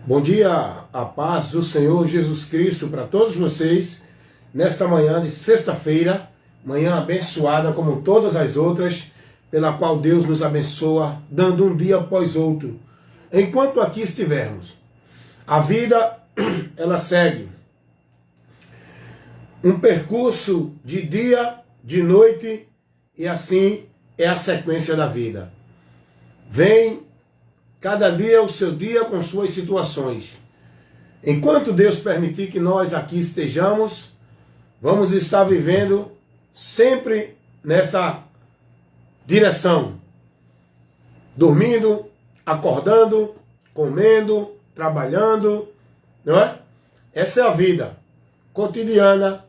Bom dia, a paz do Senhor Jesus Cristo para todos vocês, nesta manhã de sexta-feira, manhã abençoada como todas as outras, pela qual Deus nos abençoa, dando um dia após outro, enquanto aqui estivermos. A vida, ela segue um percurso de dia, de noite, e assim é a sequência da vida. Vem cada dia o seu dia com suas situações. Enquanto Deus permitir que nós aqui estejamos, vamos estar vivendo sempre nessa direção. Dormindo, acordando, comendo, trabalhando, não é? Essa é a vida cotidiana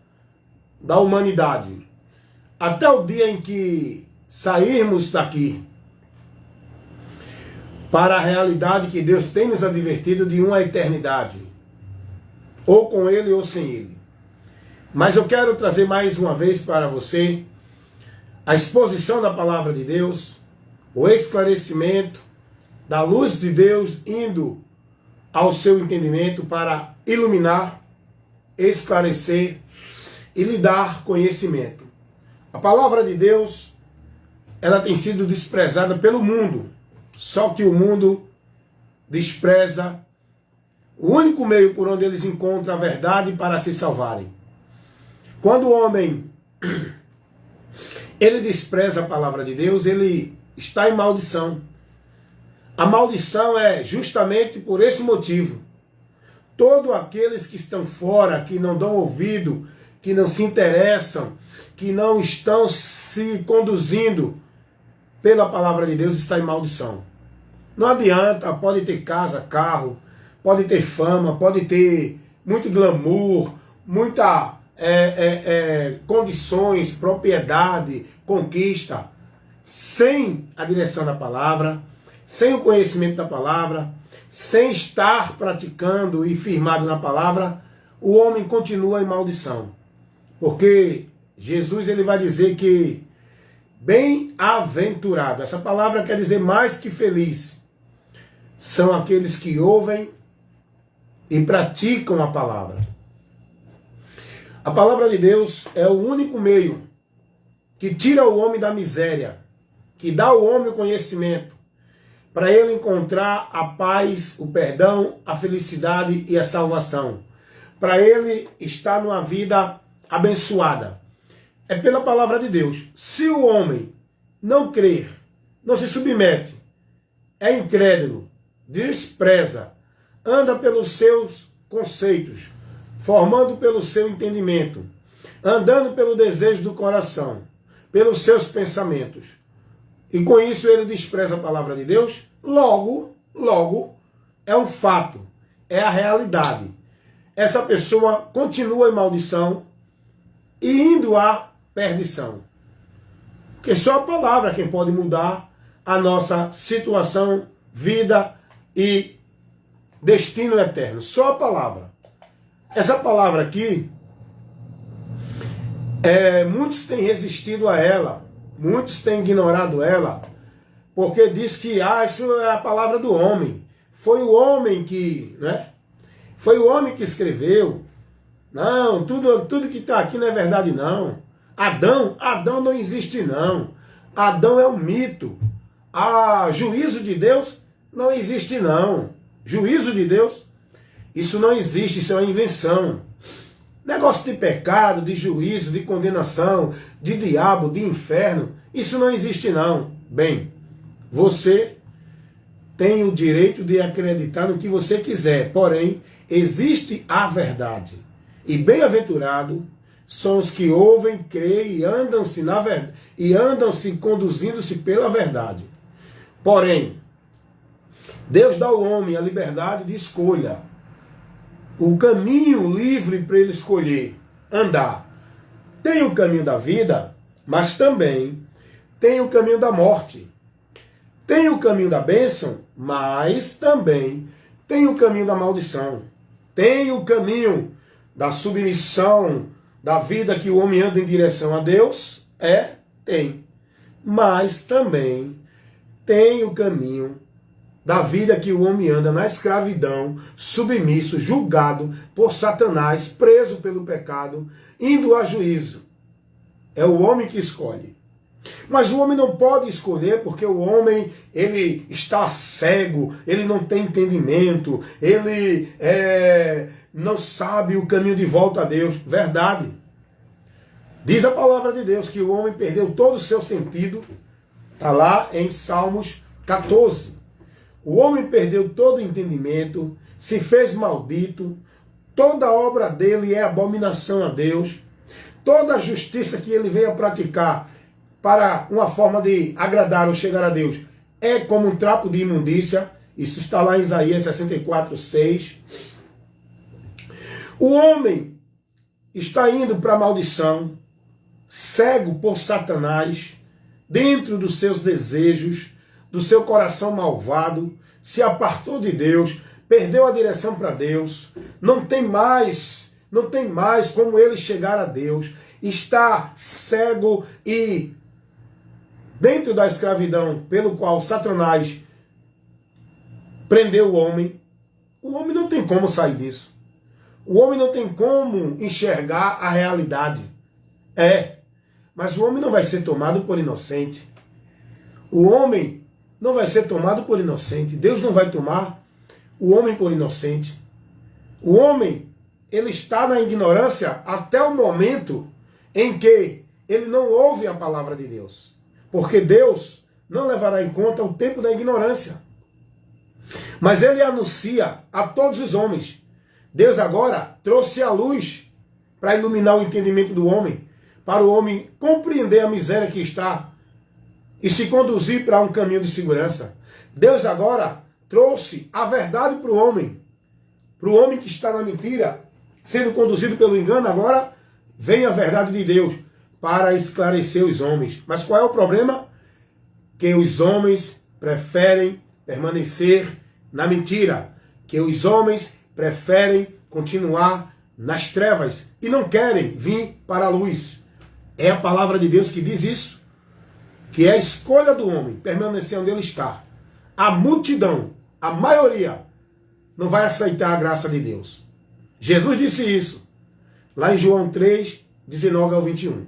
da humanidade. Até o dia em que sairmos daqui para a realidade que Deus tem nos advertido de uma eternidade, ou com Ele ou sem Ele. Mas eu quero trazer mais uma vez para você a exposição da palavra de Deus, o esclarecimento da luz de Deus indo ao seu entendimento para iluminar, esclarecer e lhe dar conhecimento. A palavra de Deus, ela tem sido desprezada pelo mundo. Só que o mundo despreza o único meio por onde eles encontram a verdade para se salvarem. Quando o homem ele despreza a palavra de Deus, ele está em maldição. A maldição é justamente por esse motivo. Todos aqueles que estão fora, que não dão ouvido, que não se interessam, que não estão se conduzindo pela palavra de Deus, está em maldição. Não adianta, pode ter casa, carro, pode ter fama, pode ter muito glamour, muita condições, propriedade, conquista, sem a direção da palavra, sem o conhecimento da palavra, sem estar praticando e firmado na palavra, o homem continua em maldição. Porque Jesus ele vai dizer que bem-aventurado, essa palavra quer dizer mais que feliz, são aqueles que ouvem e praticam a palavra. A palavra de Deus é o único meio que tira o homem da miséria, que dá ao homem o conhecimento, para ele encontrar a paz, o perdão, a felicidade e a salvação, para ele estar numa vida abençoada. É pela palavra de Deus. Se o homem não crer, não se submete, é incrédulo, despreza, anda pelos seus conceitos, formando pelo seu entendimento, andando pelo desejo do coração, pelos seus pensamentos, e com isso ele despreza a palavra de Deus, logo, é um fato, é a realidade. Essa pessoa continua em maldição e indo à perdição. Porque só a palavra é quem pode mudar a nossa situação, vida e destino eterno. Só a palavra. Essa palavra aqui, muitos têm resistido a ela, muitos têm ignorado ela, porque diz que isso é a palavra do homem. Foi o homem que, foi o homem que escreveu. Não, tudo que está aqui não é verdade, não. Adão não existe, não. Adão é um mito. Juízo de Deus não existe, não. Juízo de Deus, isso não existe, isso é uma invenção. Negócio de pecado, de juízo, de condenação, de diabo, de inferno, isso não existe, não. Bem, você tem o direito de acreditar no que você quiser, porém, existe a verdade. E bem-aventurado são os que ouvem, creem e andam-se na verdade, e andam-se conduzindo-se pela verdade. Porém, Deus dá ao homem a liberdade de escolha, o caminho livre para ele escolher, andar. Tem o caminho da vida, mas também tem o caminho da morte. Tem o caminho da bênção, mas também tem o caminho da maldição. Tem o caminho da submissão, da vida que o homem anda em direção a Deus, tem. Mas também tem o caminho da vida que o homem anda na escravidão, submisso, julgado por Satanás, preso pelo pecado, indo a juízo. É o homem que escolhe. Mas o homem não pode escolher porque o homem, ele está cego, ele não tem entendimento, ele não sabe o caminho de volta a Deus. Verdade. Diz a palavra de Deus que o homem perdeu todo o seu sentido. Está lá em Salmos 14. O homem perdeu todo o entendimento, se fez maldito, toda a obra dele é abominação a Deus, toda a justiça que ele veio a praticar para uma forma de agradar ou chegar a Deus é como um trapo de imundícia. Isso está lá em Isaías 64:6. O homem está indo para a maldição, cego por Satanás, dentro dos seus desejos, do seu coração malvado, se apartou de Deus, perdeu a direção para Deus, não tem mais como ele chegar a Deus, está cego e dentro da escravidão pelo qual Satanás prendeu o homem não tem como sair disso. O homem não tem como enxergar a realidade. Mas o homem não vai ser tomado por inocente. O homem não vai ser tomado por inocente. Deus não vai tomar o homem por inocente. O homem, ele está na ignorância até o momento em que ele não ouve a palavra de Deus. Porque Deus não levará em conta o tempo da ignorância. Mas ele anuncia a todos os homens. Deus agora trouxe a luz para iluminar o entendimento do homem, para o homem compreender a miséria que está e se conduzir para um caminho de segurança. Deus agora trouxe a verdade para o homem que está na mentira, sendo conduzido pelo engano. Agora vem a verdade de Deus para esclarecer os homens. Mas qual é o problema? Que os homens preferem permanecer na mentira, que os homens preferem continuar nas trevas e não querem vir para a luz. É a palavra de Deus que diz isso, que é a escolha do homem permanecer onde ele está. A multidão, a maioria, não vai aceitar a graça de Deus. Jesus disse isso, lá em João 3, 19 ao 21.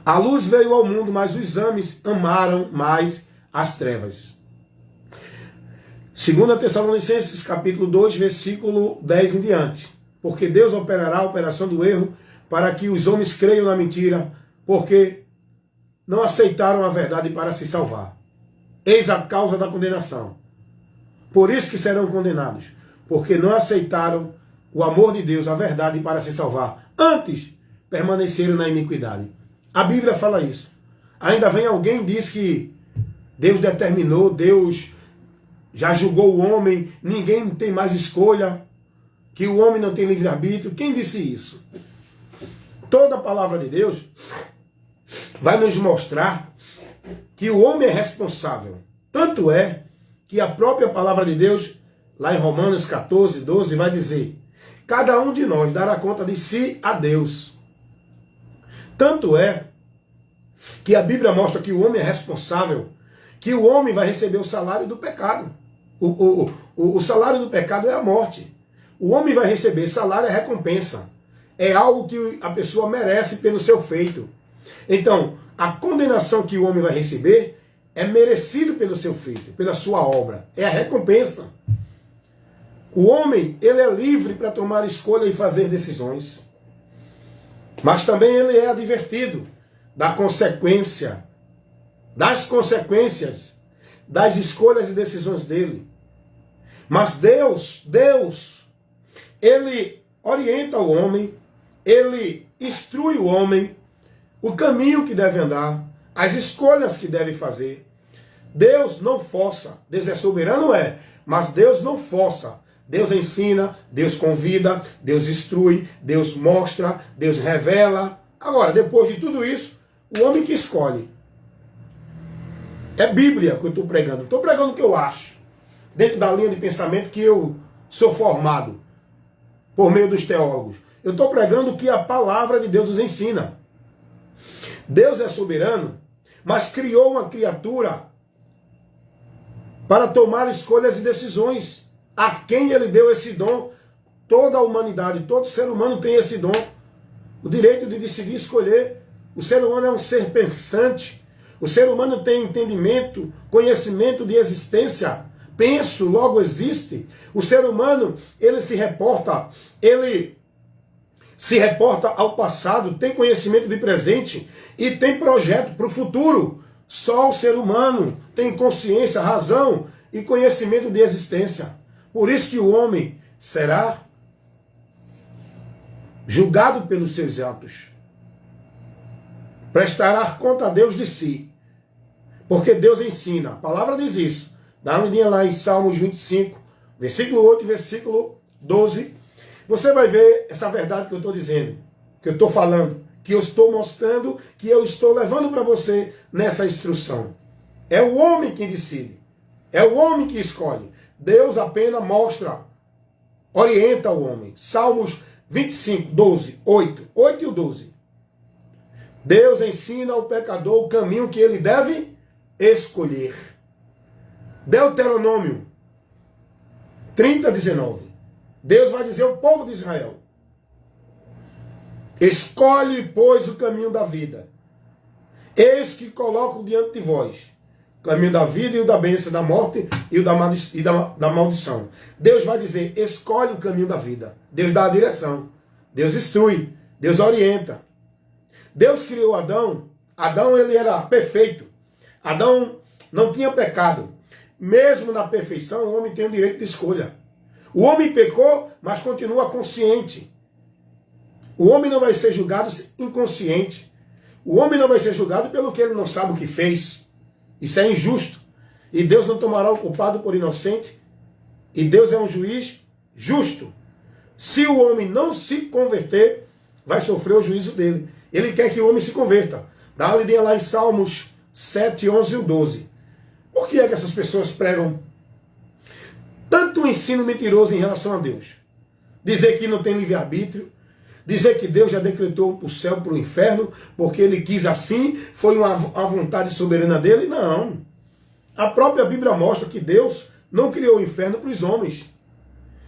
A luz veio ao mundo, mas os homens amaram mais as trevas. 2 Tessalonicenses, capítulo 2, versículo 10 em diante. Porque Deus operará a operação do erro para que os homens creiam na mentira, porque não aceitaram a verdade para se salvar. Eis a causa da condenação. Por isso que serão condenados, porque não aceitaram o amor de Deus, a verdade para se salvar. Antes, permaneceram na iniquidade. A Bíblia fala isso. Ainda vem alguém e diz que Deus determinou, Deus já julgou o homem, ninguém tem mais escolha, que o homem não tem livre-arbítrio. Quem disse isso? Toda a palavra de Deus vai nos mostrar que o homem é responsável. Tanto é que a própria palavra de Deus, lá em Romanos 14, 12, vai dizer: cada um de nós dará conta de si a Deus. Tanto é que a Bíblia mostra que o homem é responsável, que o homem vai receber o salário do pecado. O salário do pecado é a morte. O homem vai receber salário, é recompensa. É algo que a pessoa merece pelo seu feito. Então, a condenação que o homem vai receber é merecido pelo seu feito, pela sua obra. É a recompensa. O homem, ele é livre para tomar escolha e fazer decisões. Mas também ele é advertido das consequências das escolhas e decisões dele. Mas Deus, ele orienta o homem, ele instrui o homem, o caminho que deve andar, as escolhas que deve fazer. Deus não força. Deus é soberano, mas Deus não força. Deus ensina, Deus convida, Deus instrui, Deus mostra, Deus revela. Agora, depois de tudo isso, o homem que escolhe. É Bíblia que eu estou pregando. Não estou pregando o que eu acho, dentro da linha de pensamento que eu sou formado por meio dos teólogos. Eu estou pregando o que a palavra de Deus nos ensina. Deus é soberano, mas criou uma criatura para tomar escolhas e decisões. A quem ele deu esse dom? Toda a humanidade, todo ser humano tem esse dom. O direito de decidir escolher. O ser humano é um ser pensante. O ser humano tem entendimento, conhecimento de existência. Penso, logo existe. O ser humano, ele se reporta ao passado, tem conhecimento de presente e tem projeto para o futuro. Só o ser humano tem consciência, razão e conhecimento de existência. Por isso que o homem será julgado pelos seus atos. Prestará conta a Deus de si. Porque Deus ensina. A palavra diz isso. Dá uma olhadinha lá em Salmos 25, versículo 8 e versículo 12. Você vai ver essa verdade que eu estou dizendo, que eu estou falando, que eu estou mostrando, que eu estou levando para você nessa instrução. É o homem que decide. É o homem que escolhe. Deus apenas mostra, orienta o homem. Salmos 25, 12, 8 e o 12. Deus ensina ao pecador o caminho que ele deve escolher. Deuteronômio 30, 19. Deus vai dizer ao povo de Israel: escolhe, pois, o caminho da vida. Eis que coloco diante de vós o caminho da vida e o da bênção, da morte e o da maldição. Deus vai dizer: escolhe o caminho da vida. Deus dá a direção. Deus instrui. Deus orienta. Deus criou Adão. Adão, ele era perfeito. Adão não tinha pecado. Mesmo na perfeição, o homem tem o direito de escolha. O homem pecou, mas continua consciente. O homem não vai ser julgado inconsciente. O homem não vai ser julgado pelo que ele não sabe o que fez. Isso é injusto. E Deus não tomará o culpado por inocente. E Deus é um juiz justo. Se o homem não se converter, vai sofrer o juízo dele. Ele quer que o homem se converta. Dá uma olhadinha lá em Salmos 7, 11 e 12. Por que é que essas pessoas pregam tanto um ensino mentiroso em relação a Deus? Dizer que não tem livre-arbítrio, dizer que Deus já decretou para o céu, para o inferno, porque ele quis assim, foi a vontade soberana dele? Não. A própria Bíblia mostra que Deus não criou o inferno para os homens.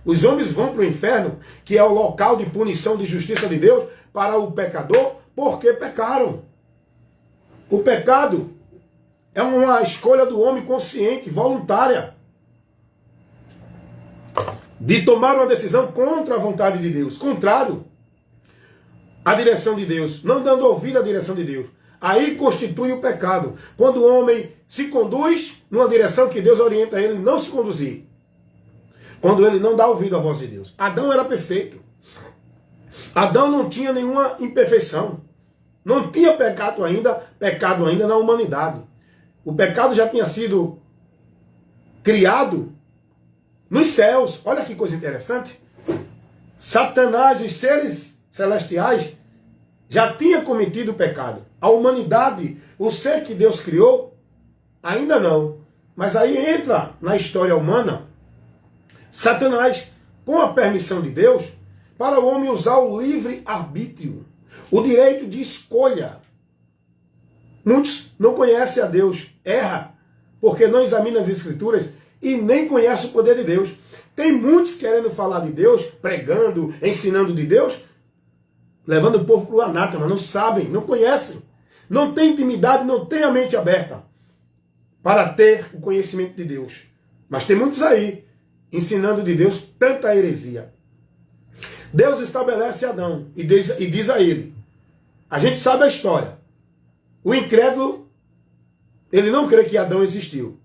Os homens vão para o inferno, que é o local de punição de justiça de Deus, para o pecador, porque pecaram. O pecado é uma escolha do homem consciente, voluntária, de tomar uma decisão contra a vontade de Deus, contrário à direção de Deus, não dando ouvido à direção de Deus. Aí constitui o pecado. Quando o homem se conduz numa direção que Deus orienta ele não se conduzir. Quando ele não dá ouvido à voz de Deus. Adão era perfeito. Adão não tinha nenhuma imperfeição. Não tinha pecado ainda na humanidade. O pecado já tinha sido criado nos céus. Olha que coisa interessante. Satanás, os seres celestiais, já tinha cometido o pecado. A humanidade, o ser que Deus criou, ainda não. Mas aí entra na história humana Satanás, com a permissão de Deus, para o homem usar o livre-arbítrio, o direito de escolha. Muitos não conhecem a Deus, erra, porque não examina as Escrituras e nem conhece o poder de Deus. Tem muitos querendo falar de Deus, pregando, ensinando de Deus, levando o povo para o anátema, não sabem, não conhecem, não têm intimidade, não têm a mente aberta para ter o conhecimento de Deus. Mas tem muitos aí, ensinando de Deus tanta heresia. Deus estabelece Adão e diz a ele, a gente sabe a história, o incrédulo, ele não crê que Adão existiu,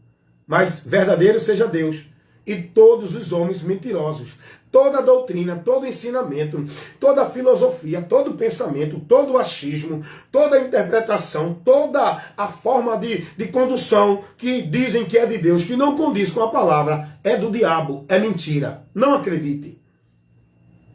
mas verdadeiro seja Deus e todos os homens mentirosos. Toda doutrina, todo ensinamento, toda filosofia, todo pensamento, todo achismo, toda interpretação, toda a forma de condução que dizem que é de Deus, que não condiz com a palavra, é do diabo, é mentira. Não acredite.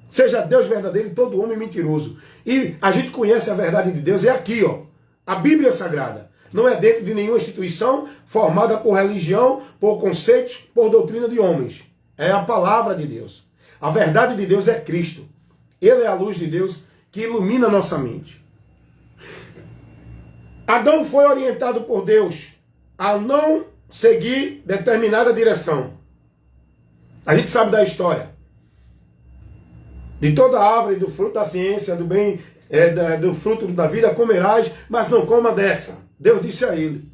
Seja Deus verdadeiro e todo homem mentiroso. E a gente conhece a verdade de Deus, é aqui, ó. A Bíblia Sagrada. Não é dentro de nenhuma instituição formada por religião, por conceitos, por doutrina de homens. É a palavra de Deus. A verdade de Deus é Cristo. Ele é a luz de Deus que ilumina a nossa mente. Adão foi orientado por Deus a não seguir determinada direção. A gente sabe da história. De toda árvore, do fruto da ciência, do bem, do fruto da vida comerás, mas não coma dessa. Deus disse a ele.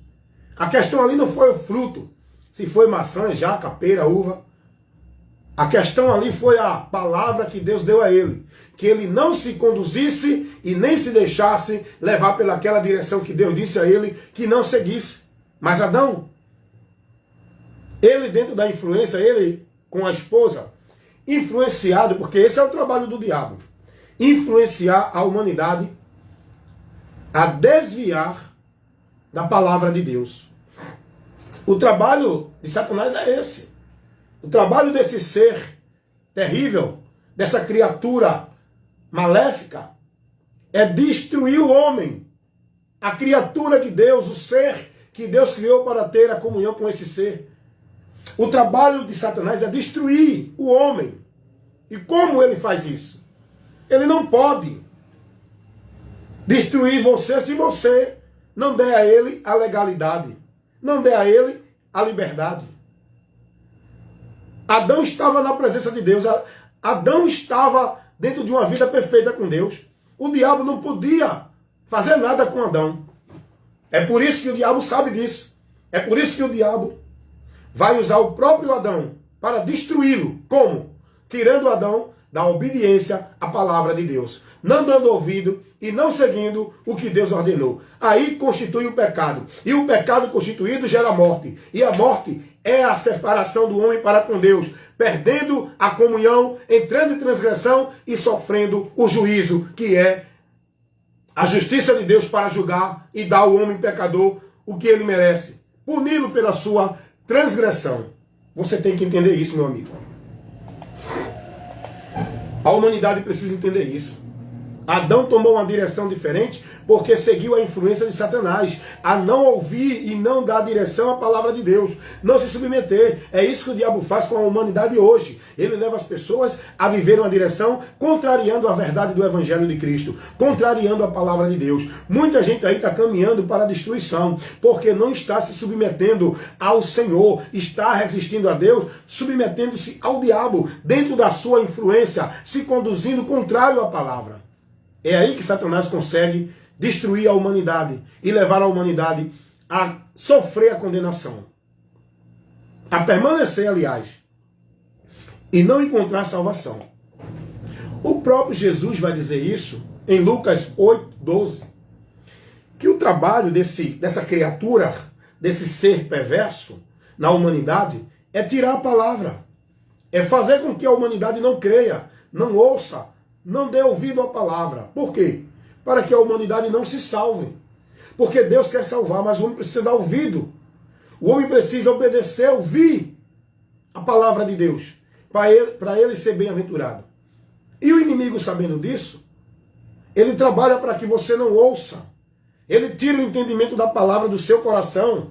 A questão ali não foi o fruto. Se foi maçã, jaca, pera, uva. A questão ali foi a palavra que Deus deu a ele. Que ele não se conduzisse e nem se deixasse levar pelaquela direção que Deus disse a ele que não seguisse. Mas Adão, ele dentro da influência, ele com a esposa, influenciado, porque esse é o trabalho do diabo, influenciar a humanidade a desviar da palavra de Deus. O trabalho de Satanás é esse. O trabalho desse ser terrível, dessa criatura maléfica, é destruir o homem, a criatura de Deus, o ser que Deus criou para ter a comunhão com esse ser. O trabalho de Satanás é destruir o homem. E como ele faz isso? Ele não pode destruir você se você não der a ele a legalidade, não der a ele a liberdade. Adão estava na presença de Deus. Adão estava dentro de uma vida perfeita com Deus. O diabo não podia fazer nada com Adão. É por isso que o diabo sabe disso. É por isso que o diabo vai usar o próprio Adão para destruí-lo. Como? Tirando Adão da obediência à palavra de Deus. Não dando ouvido e não seguindo o que Deus ordenou. Aí constitui o pecado. E o pecado constituído gera morte. E a morte é a separação do homem para com Deus. Perdendo a comunhão, entrando em transgressão e sofrendo o juízo, que é a justiça de Deus para julgar e dar ao homem pecador o que ele merece. Puni-lo pela sua transgressão. Você tem que entender isso, meu amigo. A humanidade precisa entender isso. Adão tomou uma direção diferente porque seguiu a influência de Satanás, a não ouvir e não dar direção à palavra de Deus, não se submeter. É isso que o diabo faz com a humanidade hoje. Ele leva as pessoas a viver uma direção contrariando a verdade do Evangelho de Cristo, contrariando a palavra de Deus. Muita gente aí está caminhando para a destruição, porque não está se submetendo ao Senhor, está resistindo a Deus, submetendo-se ao diabo, dentro da sua influência, se conduzindo contrário à palavra. É aí que Satanás consegue destruir a humanidade e levar a humanidade a sofrer a condenação. A permanecer, aliás, e não encontrar salvação. O próprio Jesus vai dizer isso em Lucas 8:12, que o trabalho dessa criatura, desse ser perverso na humanidade, é tirar a palavra, é fazer com que a humanidade não creia, não ouça, não dê ouvido à palavra. Por quê? Para que a humanidade não se salve. Porque Deus quer salvar, mas o homem precisa dar ouvido. O homem precisa obedecer, ouvir a palavra de Deus, para ele ser bem-aventurado. E o inimigo, sabendo disso, ele trabalha para que você não ouça. Ele tira o entendimento da palavra do seu coração.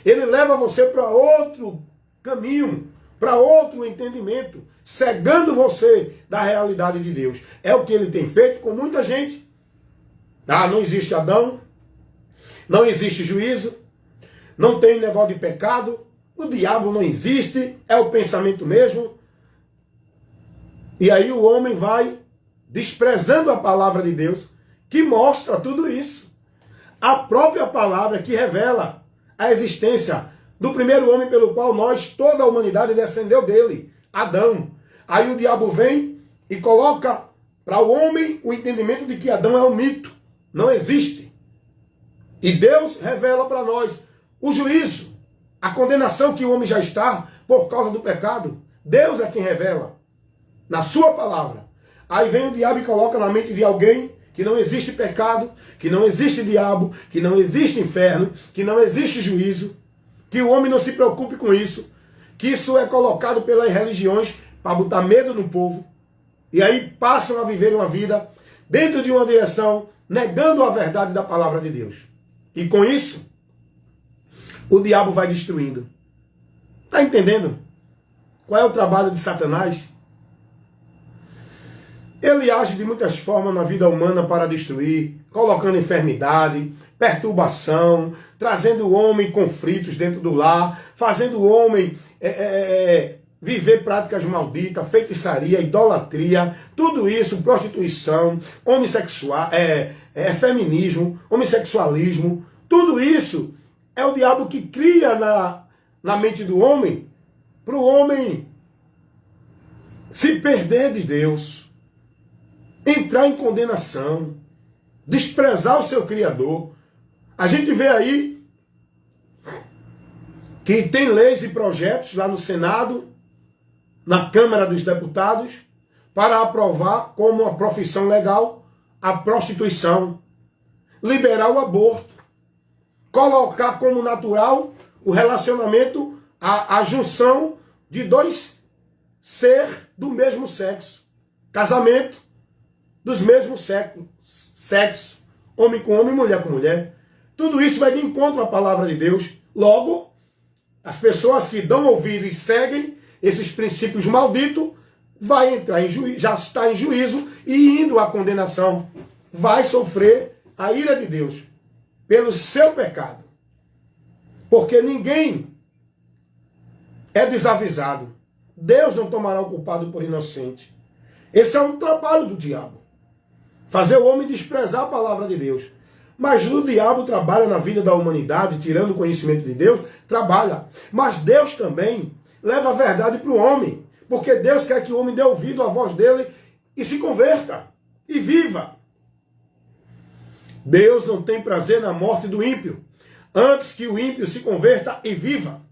Ele leva você para outro caminho, para outro entendimento, cegando você da realidade de Deus. É o que ele tem feito com muita gente. Não existe Adão, não existe juízo, não tem negócio de pecado, o diabo não existe, é o pensamento mesmo. E aí o homem vai desprezando a palavra de Deus, que mostra tudo isso. A própria palavra que revela a existência do primeiro homem pelo qual toda a humanidade descendeu dele, Adão. Aí o diabo vem e coloca para o homem o entendimento de que Adão é um mito, não existe. E Deus revela para nós o juízo, a condenação que o homem já está por causa do pecado. Deus é quem revela, na sua palavra. Aí vem o diabo e coloca na mente de alguém que não existe pecado, que não existe diabo, que não existe inferno, que não existe juízo, que o homem não se preocupe com isso, que isso é colocado pelas religiões para botar medo no povo, e aí passam a viver uma vida dentro de uma direção, negando a verdade da palavra de Deus. E com isso, o diabo vai destruindo. Está entendendo? Qual é o trabalho de Satanás? Ele age de muitas formas na vida humana para destruir, colocando enfermidade, perturbação, trazendo o homem conflitos dentro do lar, fazendo o homem viver práticas malditas, feitiçaria, idolatria, tudo isso, prostituição, homossexual, feminismo, homossexualismo, tudo isso é o diabo que cria na mente do homem, para o homem se perder de Deus, entrar em condenação, desprezar o seu Criador. A gente vê aí que tem leis e projetos lá no Senado, na Câmara dos Deputados, para aprovar como uma profissão legal a prostituição, liberar o aborto, colocar como natural o relacionamento, a junção de dois seres do mesmo sexo, casamento dos mesmos sexos, homem com homem, mulher com mulher. Tudo isso vai de encontro à palavra de Deus. Logo, as pessoas que dão ouvido e seguem esses princípios malditos vai entrar em juízo, já está em juízo e indo à condenação. Vai sofrer a ira de Deus pelo seu pecado. Porque ninguém é desavisado. Deus não tomará o culpado por inocente. Esse é um trabalho do diabo. Fazer o homem desprezar a palavra de Deus. Mas o diabo trabalha na vida da humanidade, tirando o conhecimento de Deus, trabalha. Mas Deus também leva a verdade para o homem. Porque Deus quer que o homem dê ouvido à voz dele e se converta. E viva. Deus não tem prazer na morte do ímpio. Antes que o ímpio se converta e viva.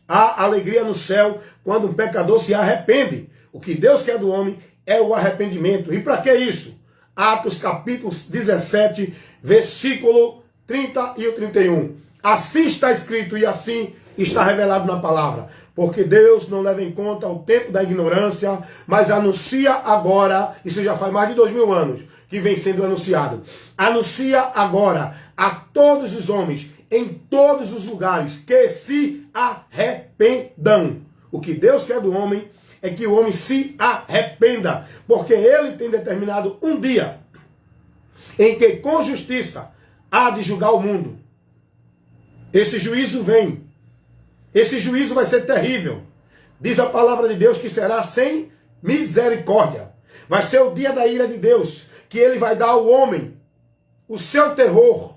Há alegria no céu quando um pecador se arrepende. O que Deus quer do homem é o arrependimento. E para que isso? Atos capítulo 17, versículo 30 e o 31. Assim está escrito e assim está revelado na palavra. Porque Deus não leva em conta o tempo da ignorância, mas anuncia agora, isso já faz mais de 2000 anos que vem sendo anunciado. Anuncia agora a todos os homens, em todos os lugares, que se arrependam. O que Deus quer do homem é que o homem se arrependa, porque ele tem determinado um dia em que com justiça há de julgar o mundo. Esse juízo vem. Esse juízo vai ser terrível. Diz a palavra de Deus que será sem misericórdia. Vai ser o dia da ira de Deus, que ele vai dar ao homem o seu terror.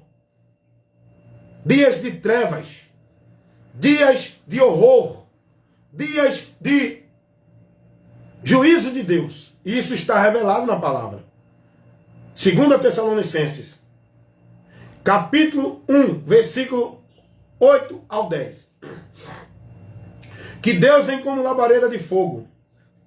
Dias de trevas, dias de horror, dias de juízo de Deus. E isso está revelado na palavra. 2 Tessalonicenses, capítulo 1, versículo 8 ao 10. Que Deus vem como labareda de fogo,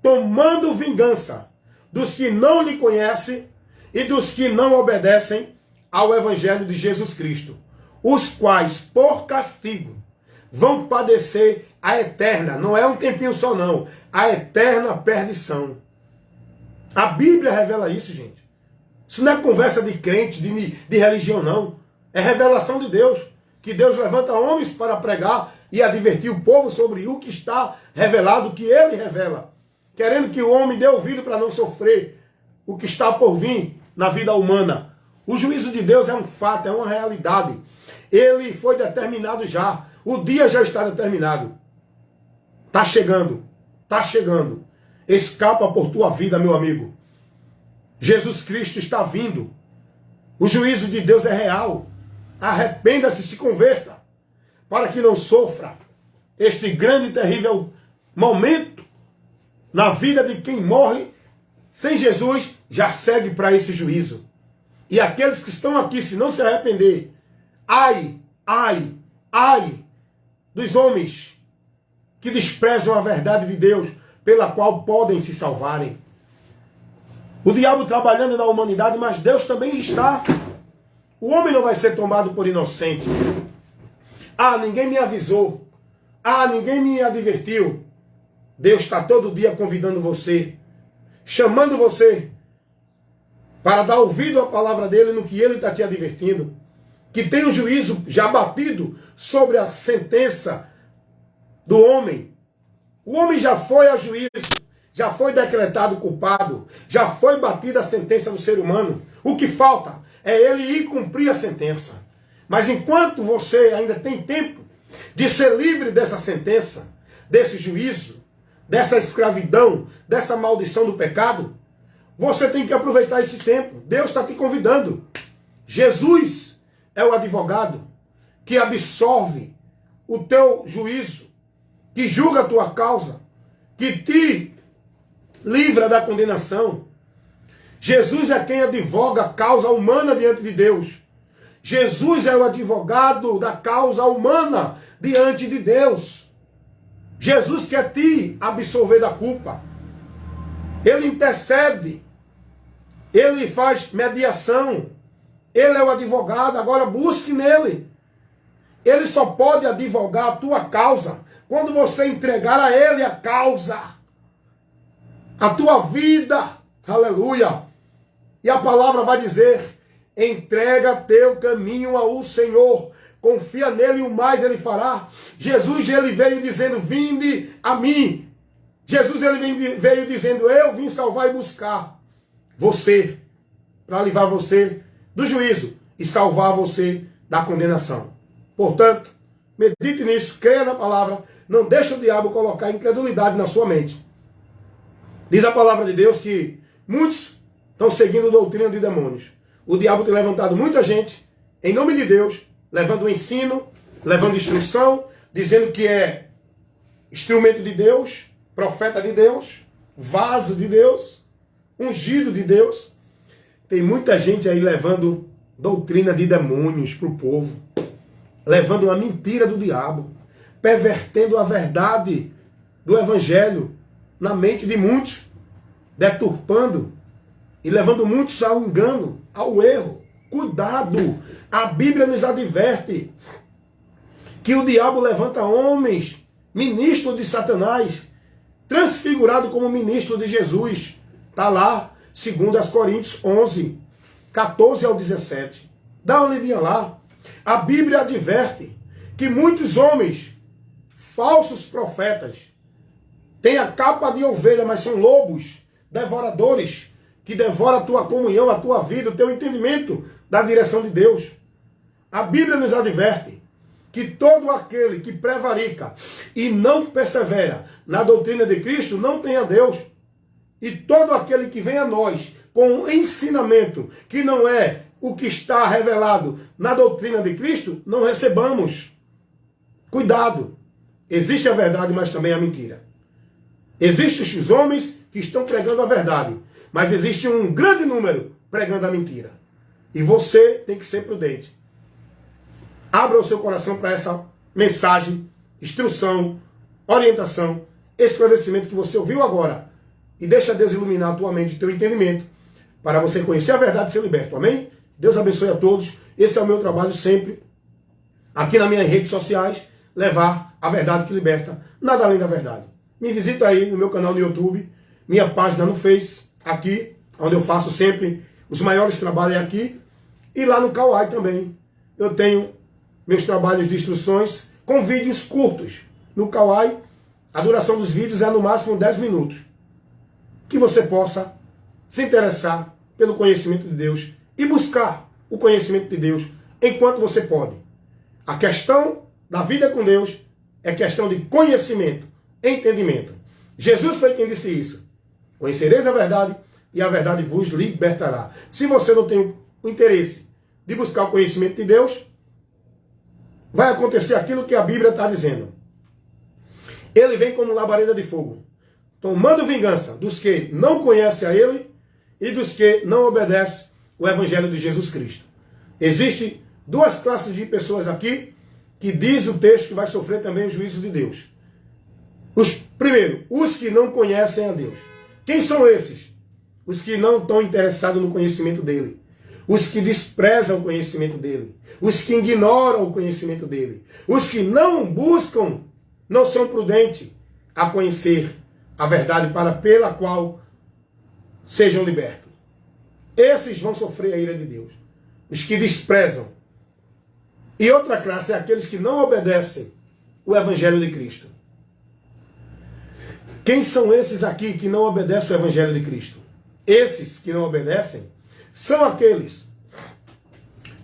tomando vingança dos que não lhe conhecem e dos que não obedecem ao evangelho de Jesus Cristo, os quais, por castigo, vão padecer a eterna, não é um tempinho só não, a eterna perdição. A Bíblia revela isso, gente. Isso não é conversa de crente, de religião, não. É revelação de Deus. Que Deus levanta homens para pregar e advertir o povo sobre o que está revelado, o que ele revela. Querendo que o homem dê ouvido para não sofrer o que está por vir na vida humana. O juízo de Deus é um fato, é uma realidade. Ele foi determinado já. O dia já está determinado. Está chegando. Está chegando. Escapa por tua vida, meu amigo. Jesus Cristo está vindo. O juízo de Deus é real. Arrependa-se, se converta, para que não sofra este grande e terrível momento na vida de quem morre sem Jesus, já segue para esse juízo. E aqueles que estão aqui, se não se arrepender, ai, ai, ai dos homens que desprezam a verdade de Deus, pela qual podem se salvarem. O diabo trabalhando na humanidade, mas Deus também está. O homem não vai ser tomado por inocente. Ah, ninguém me avisou. Ah, ninguém me advertiu. Deus está todo dia convidando você, chamando você para dar ouvido à palavra dele no que ele está te advertindo. Que tem o juízo já batido sobre a sentença do homem. O homem já foi a juízo, já foi decretado culpado, já foi batida a sentença do ser humano. O que falta é ele ir cumprir a sentença. Mas enquanto você ainda tem tempo de ser livre dessa sentença, desse juízo, dessa escravidão, dessa maldição do pecado, você tem que aproveitar esse tempo. Deus está te convidando. Jesus é o advogado que absorve o teu juízo, que julga a tua causa, que te livra da condenação. Jesus é quem advoga a causa humana diante de Deus. Jesus é o advogado da causa humana diante de Deus. Jesus quer te absolver da culpa. Ele intercede. Ele faz mediação. Ele é o advogado. Agora busque nele. Ele só pode advogar a tua causa quando você entregar a ele a causa. A tua vida. Aleluia. E a palavra vai dizer: entrega teu caminho ao Senhor. Confia nele e o mais ele fará. Jesus, ele veio dizendo: vinde a mim. Jesus, ele veio dizendo: eu vim salvar e buscar você, para livrar você do juízo e salvar você da condenação. Portanto, medite nisso, creia na palavra, não deixe o diabo colocar incredulidade na sua mente. Diz a palavra de Deus que muitos estão seguindo doutrina de demônios. O diabo tem levantado muita gente, em nome de Deus, levando ensino, levando instrução, dizendo que é instrumento de Deus, profeta de Deus, vaso de Deus, ungido de Deus. Tem muita gente aí levando doutrina de demônios para o povo, levando uma mentira do diabo, pervertendo a verdade do evangelho na mente de muitos, deturpando e levando muitos ao engano, ao erro. Cuidado! A Bíblia nos adverte que o diabo levanta homens, ministros de Satanás, transfigurado como ministro de Jesus. Está lá, 2 Coríntios 11, 14 ao 17. Dá uma lidinha lá. A Bíblia adverte que muitos homens, falsos profetas, têm a capa de ovelha, mas são lobos, devoradores, que devora a tua comunhão, a tua vida, o teu entendimento da direção de Deus. A Bíblia nos adverte que todo aquele que prevarica e não persevera na doutrina de Cristo não tem a Deus. E todo aquele que vem a nós com um ensinamento que não é o que está revelado na doutrina de Cristo, não recebamos. Cuidado! Existe a verdade, mas também a mentira. Existem os homens que estão pregando a verdade, mas existe um grande número pregando a mentira. E você tem que ser prudente. Abra o seu coração para essa mensagem, instrução, orientação, esclarecimento que você ouviu agora. E deixa Deus iluminar a tua mente e teu entendimento para você conhecer a verdade e ser liberto. Amém? Deus abençoe a todos. Esse é o meu trabalho sempre, aqui nas minhas redes sociais, levar a verdade que liberta, nada além da verdade. Me visita aí no meu canal no YouTube, minha página no Face, aqui, onde eu faço sempre os maiores trabalhos aqui, e lá no Kawai também. Eu tenho meus trabalhos de instruções com vídeos curtos. No Kawai, a duração dos vídeos é no máximo 10 minutos. Que você possa se interessar pelo conhecimento de Deus e buscar o conhecimento de Deus enquanto você pode. A questão da vida com Deus é questão de conhecimento, entendimento. Jesus foi quem disse isso. Conhecereis a verdade e a verdade vos libertará. Se você não tem o interesse de buscar o conhecimento de Deus, vai acontecer aquilo que a Bíblia está dizendo. Ele vem como labareda de fogo, tomando vingança dos que não conhecem a Ele e dos que não obedecem o Evangelho de Jesus Cristo. Existem duas classes de pessoas aqui que diz o texto que vai sofrer também o juízo de Deus. Primeiro, os que não conhecem a Deus. Quem são esses? Os que não estão interessados no conhecimento dele. Os que desprezam o conhecimento dele. Os que ignoram o conhecimento dele. Os que não buscam, não são prudentes a conhecer a verdade pela qual sejam libertos. Esses vão sofrer a ira de Deus. Os que desprezam. E outra classe é aqueles que não obedecem o Evangelho de Cristo. Quem são esses aqui que não obedecem o Evangelho de Cristo? Esses que não obedecem são aqueles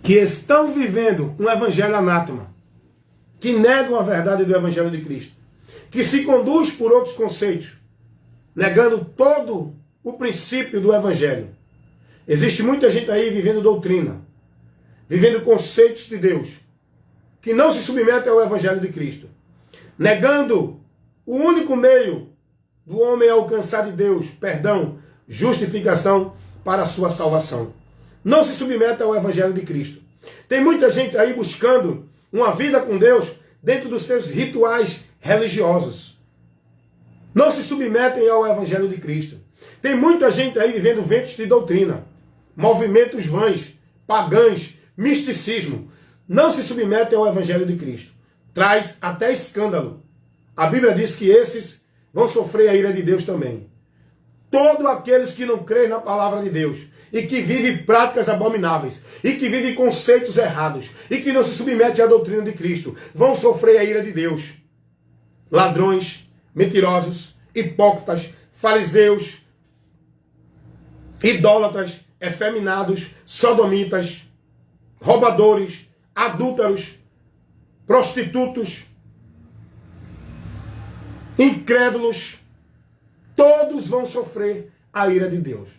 que estão vivendo um evangelho anátema, que negam a verdade do evangelho de Cristo, que se conduz por outros conceitos, negando todo o princípio do evangelho. Existe muita gente aí vivendo doutrina, vivendo conceitos de Deus, que não se submetem ao evangelho de Cristo, negando o único meio do homem alcançar de Deus, perdão, justificação para a sua salvação. Não se submete ao evangelho de Cristo. Tem muita gente aí buscando uma vida com Deus dentro dos seus rituais religiosos. Não se submetem ao evangelho de Cristo. Tem muita gente aí vivendo ventos de doutrina, movimentos vãs, pagãs, misticismo. Não se submetem ao evangelho de Cristo. Traz até escândalo. A Bíblia diz que esses vão sofrer a ira de Deus também. Todos aqueles que não creem na palavra de Deus e que vivem práticas abomináveis e que vivem conceitos errados e que não se submetem à doutrina de Cristo vão sofrer a ira de Deus. Ladrões, mentirosos, hipócritas, fariseus, idólatras, efeminados, sodomitas, roubadores, adúlteros, prostitutos, incrédulos, todos vão sofrer a ira de Deus.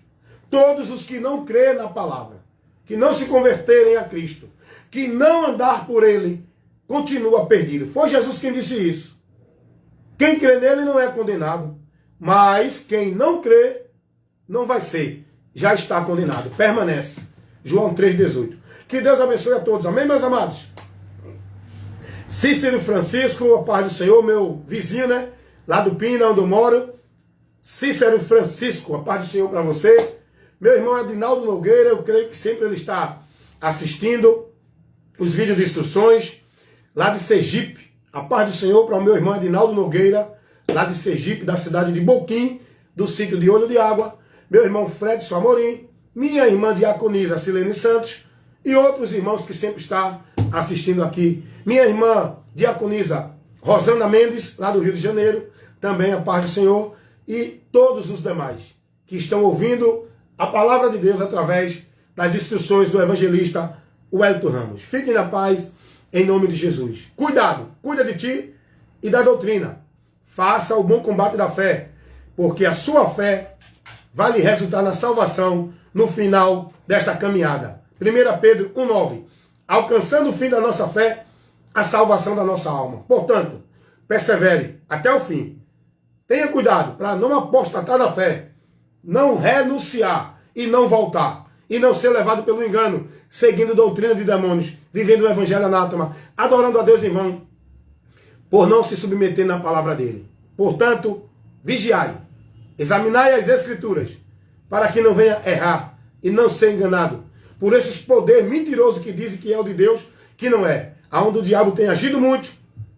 Todos os que não creem na palavra, que não se converterem a Cristo, que não andar por ele, continua perdido. Foi Jesus quem disse isso. Quem crê nele não é condenado, mas quem não crê não vai ser. Já está condenado. Permanece. João 3,18. Que Deus abençoe a todos. Amém, meus amados? Cícero Francisco, a paz do Senhor, meu vizinho, né? Lá do Pina, onde eu moro. Cícero Francisco, a paz do Senhor para você. Meu irmão Adinaldo Nogueira, eu creio que sempre ele está assistindo os vídeos de instruções. Lá de Sergipe, a paz do Senhor para o meu irmão Adinaldo Nogueira. Lá de Sergipe, da cidade de Boquim, do sítio de Olho de Água. Meu irmão Fredson Amorim. Minha irmã Diaconisa Silene Santos. E outros irmãos que sempre estão assistindo aqui. Minha irmã Diaconisa Rosana Mendes, lá do Rio de Janeiro. Também a paz do Senhor. E todos os demais que estão ouvindo a palavra de Deus através das instruções do evangelista Wellington Ramos. Fiquem na paz, em nome de Jesus. Cuidado, cuida de ti e da doutrina. Faça o bom combate da fé, porque a sua fé vai lhe resultar na salvação no final desta caminhada. 1 Pedro 1,9. Alcançando o fim da nossa fé, a salvação da nossa alma. Portanto, persevere até o fim. Tenha cuidado para não apostatar na fé, não renunciar e não voltar, e não ser levado pelo engano, seguindo doutrina de demônios, vivendo o evangelho anátema, adorando a Deus em vão, por não se submeter na palavra dele. Portanto, vigiai, examinai as escrituras, para que não venha errar e não ser enganado por esses poderes mentirosos que dizem que é o de Deus, que não é. Aonde o diabo tem agido muito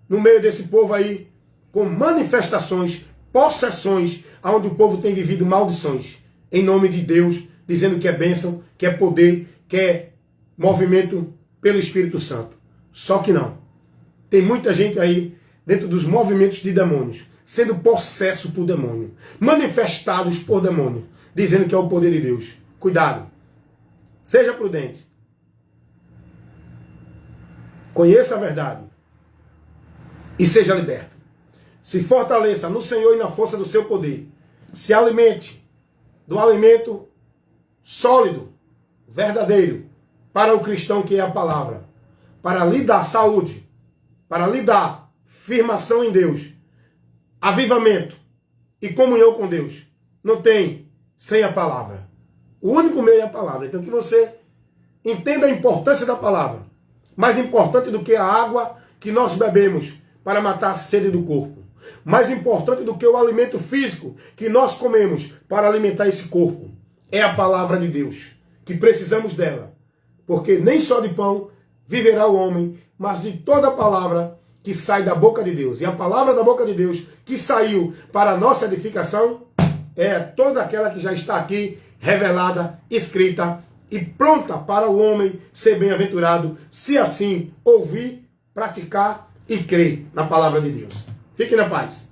no meio desse povo aí, com manifestações, possessões, onde o povo tem vivido maldições, em nome de Deus, dizendo que é bênção, que é poder, que é movimento pelo Espírito Santo. Só que não. Tem muita gente aí, dentro dos movimentos de demônios, sendo possesso por demônio, manifestados por demônio, dizendo que é o poder de Deus. Cuidado. Seja prudente. Conheça a verdade. E seja liberto. Se fortaleça no Senhor e na força do seu poder. Se alimente do alimento sólido, verdadeiro, para o cristão que é a palavra. Para lhe dar saúde, para lhe dar firmação em Deus, avivamento e comunhão com Deus. Não tem sem a palavra. O único meio é a palavra. Então que você entenda a importância da palavra. Mais importante do que a água que nós bebemos para matar a sede do corpo. Mais importante do que o alimento físico que nós comemos para alimentar esse corpo. É a palavra de Deus. Que precisamos dela. Porque nem só de pão viverá o homem, mas de toda a palavra que sai da boca de Deus. E a palavra da boca de Deus que saiu para a nossa edificação é toda aquela que já está aqui revelada, escrita e pronta para o homem ser bem-aventurado, se assim ouvir, praticar e crer na palavra de Deus. Fique na paz.